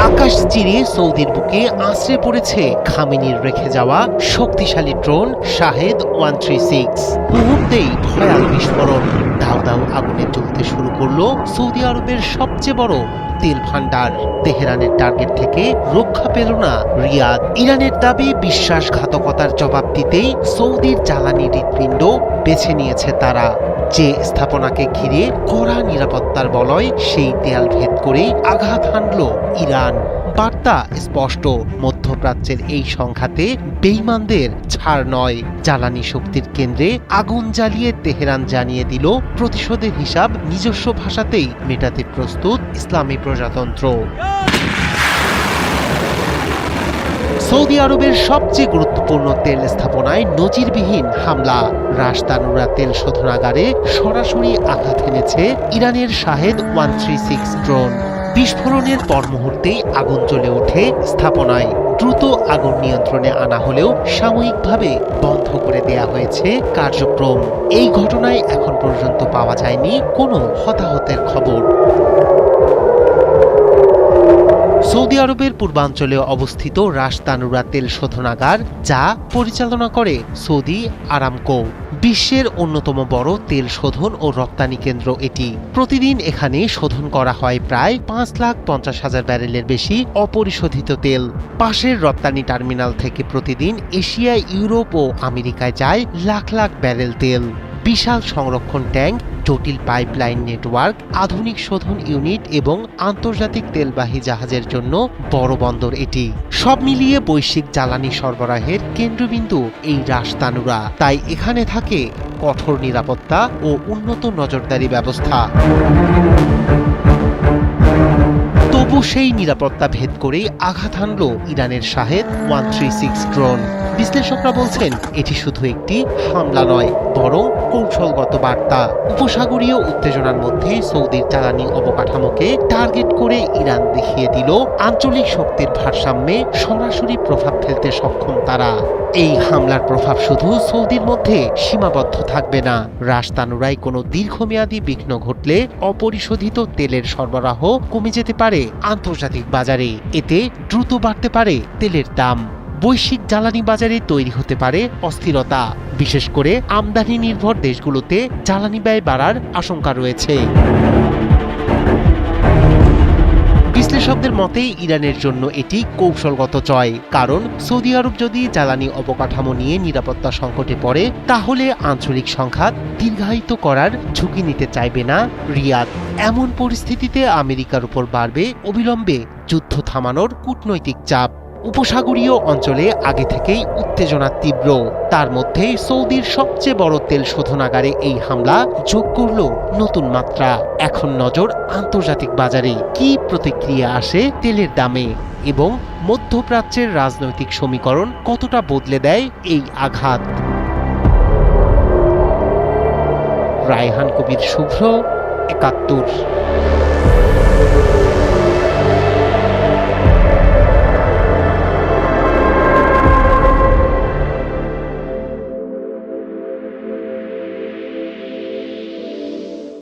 আকাশ চিরে সৌদির বুকে আশ্রে পড়েছে খামেনির রেখে যাওয়া শক্তিশালী ড্রোন শাহেদ 136। মুহূর্তেই ভয়াল বিস্ফোরণ, দাউ দাউ আগুনে জ্বলতে শুরু করলো সৌদি আরবের সবচেয়ে বড় তেল ভান্ডার। তেহরানের টার্গেট থেকে রক্ষা পেল না রিয়াদ। ইরানের দাবি বিশ্বাসঘাতকতার জবাব দিতেই সৌদির জ্বালানি হৃৎপিণ্ড বেছে নিয়েছে তারা। যে স্থাপনাকে ঘিরে কড়া নিরাপত্তার বলয়, সেই দেয়াল ভেদ করেই আঘাত হানল ইরান। বার্তা স্পষ্ট, মধ্যপ্রাচ্যের এই সংঘাতে বেঈমানদের ছাড় নয়। জ্বালানি শক্তির কেন্দ্রে আগুন জ্বালিয়ে তেহরান জানিয়ে দিল প্রতিশোধের হিসাব নিজস্ব ভাষাতেই মেটাতে প্রস্তুত ইসলামী প্রজাতন্ত্র। সৌদি আরবের সবচেয়ে গুরুত্বপূর্ণ তেল স্থাপনায় নজিরবিহীন হামলা। রাশ তানুরা তেল শোধনাগারে সরাসরি আঘাত এনেছে ইরানের শাহেদ 136 ড্রোন। বিস্ফোরণের পর মুহূর্তেই আগুন জ্বলে ওঠে স্থাপনায়। দ্রুত আগুন নিয়ন্ত্রণে আনা হলেও সাময়িকভাবে বন্ধ করে দেয়া হয়েছে কার্যক্রম। এই ঘটনায় এখন পর্যন্ত পাওয়া যায়নি কোনো হতাহতের খবর। সৌদি আরবের পূর্বাঞ্চলে অবস্থিত রাশ তানুরা তেল শোধনাগার, যা পরিচালনা করে সৌদি আরামকো, বিশ্বের অন্যতম বড় তেল শোধন ও রপ্তানি কেন্দ্র এটি। প্রতিদিন এখানে শোধন করা হয় প্রায় 5,50,000 ব্যারেলের বেশি অপরিশোধিত তেল। পাশের রপ্তানি টার্মিনাল থেকে প্রতিদিন এশিয়া, ইউরোপ ও আমেরিকায় যায় লাখ লাখ ব্যারেল তেল। বিশাল সংরক্ষণ ট্যাঙ্ক, জটিল পাইপলাইন নেটওয়ার্ক, আধুনিক শোধন ইউনিট এবং আন্তর্জাতিক তেলবাহী জাহাজের জন্য বড় বন্দর এটি। সব মিলিয়ে বৈশ্বিক জ্বালানি সরবরাহের কেন্দ্রবিন্দু এই রাশ তানুরা। তাই এখানে থাকে কঠোর নিরাপত্তা ও উন্নত নজরদারি ব্যবস্থা। তবু সেই নিরাপত্তা ভেদ করেই আঘাত হানল ইরানের শাহেদ 136 ড্রোন। বিশ্লেষকরা বলছেন, এটি শুধু একটি হামলা নয়, বরং কৌশলগত বার্তা। উপসাগরীয় উত্তেজনার মধ্যে সৌদির জ্বালানি অবকাঠামোকে টার্গেট করে ইরান দেখিয়ে দিল আঞ্চলিক শক্তির ভারসাম্যে সরাসরি প্রভাব ফেলতে সক্ষম তারা। এই হামলার প্রভাব শুধু সৌদির মধ্যে সীমাবদ্ধ থাকবে না। রাশ তানুরায় কোনো দীর্ঘমেয়াদী বিঘ্ন ঘটলে অপরিশোধিত তেলের সরবরাহ কমে যেতে পারে আন্তর্জাতিক বাজারে। এতে দ্রুত বাড়তে পারে তেলের দাম। বৈশ্বিক জ্বালানি বাজারে তৈরি হতে পারে অস্থিরতা, বিশেষ করে আমদানি নির্ভর দেশগুলোতে জ্বালানি ব্যয় বাড়ার আশঙ্কা রয়েছে। বিশ্লেষকদের মতে ইরানের জন্য এটি কৌশলগত জয়, কারণ সৌদি আরব যদি জ্বালানি অবকাঠামো নিয়ে নিরাপত্তা সংকটে পড়ে, তাহলে আঞ্চলিক সংঘাত দীর্ঘায়িত করার ঝুঁকি নিতে চাইবে না রিয়াদ। এমন পরিস্থিতিতে আমেরিকার উপর বাড়বে অবিলম্বে যুদ্ধ থামানোর কূটনৈতিক চাপ। উপসাগরীয় অঞ্চলে আগে থেকেই উত্তেজনা তীব্র, তার মধ্যে সৌদির সবচেয়ে বড় তেল শোধনাগারে এই হামলা যোগ করল নতুন মাত্রা। এখন নজর আন্তর্জাতিক বাজারে কি প্রতিক্রিয়া আসে তেলের দামে, এবং মধ্যপ্রাচ্যের রাজনৈতিক সমীকরণ কতটা বদলে দেয় এই আঘাত। রায়হান কবির, শুভ্র, ৭১।